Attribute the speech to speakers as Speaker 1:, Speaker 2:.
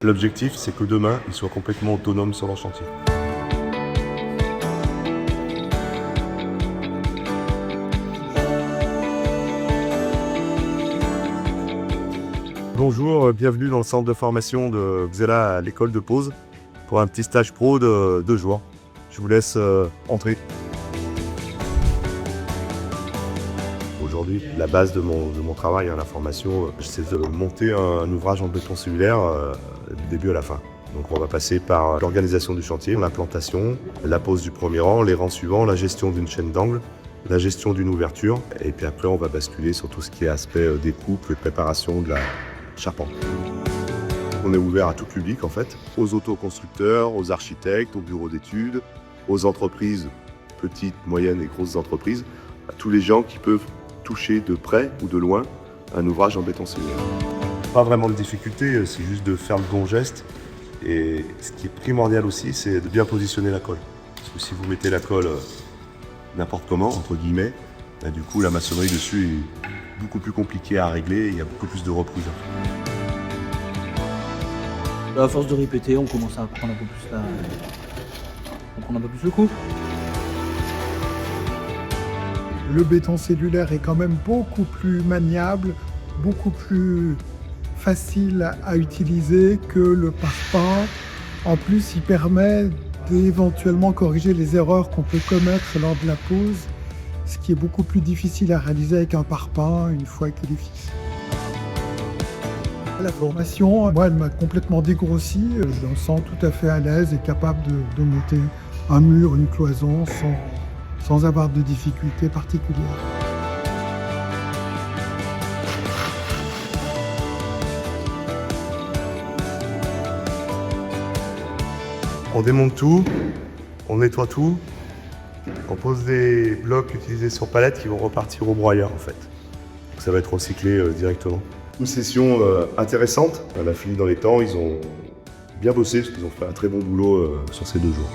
Speaker 1: L'objectif, c'est que demain, ils soient complètement autonomes sur leur chantier. Bonjour, bienvenue dans le centre de formation de Xella à l'école de Pose pour un petit stage pro de 2 jours. Je vous laisse entrer. Aujourd'hui, la base de mon travail, la formation, c'est de monter un ouvrage en béton cellulaire du début à la fin. Donc on va passer par l'organisation du chantier, l'implantation, la pose du premier rang, les rangs suivants, la gestion d'une chaîne d'angle, la gestion d'une ouverture, et puis après on va basculer sur tout ce qui est aspect découpe et préparation de la charpente. On est ouvert à tout public en fait, aux autoconstructeurs, aux architectes, aux bureaux d'études, aux entreprises, petites, moyennes et grosses entreprises, à tous les gens qui peuvent toucher de près ou de loin un ouvrage en béton cellulaire. Pas vraiment de difficulté, c'est juste de faire le bon geste. Et ce qui est primordial aussi, c'est de bien positionner la colle. Parce que si vous mettez la colle n'importe comment, entre guillemets, du coup la maçonnerie dessus est beaucoup plus compliquée à régler et il y a beaucoup plus de reprises.
Speaker 2: À force de répéter, on commence à apprendre un peu plus on prend un peu plus le coup.
Speaker 3: Le béton cellulaire est quand même beaucoup plus maniable, beaucoup plus facile à utiliser que le parpaing. En plus, il permet d'éventuellement corriger les erreurs qu'on peut commettre lors de la pose, ce qui est beaucoup plus difficile à réaliser avec un parpaing une fois qu'il est fixe. La formation, moi, elle m'a complètement dégrossi. Je me sens tout à fait à l'aise et capable de monter un mur, une cloison sans avoir de difficultés particulières.
Speaker 1: On démonte tout, on nettoie tout, on pose des blocs utilisés sur palette qui vont repartir au broyeur en fait. Donc ça va être recyclé directement. Une session intéressante, on a fini dans les temps, ils ont bien bossé parce qu'ils ont fait un très bon boulot sur ces 2 jours.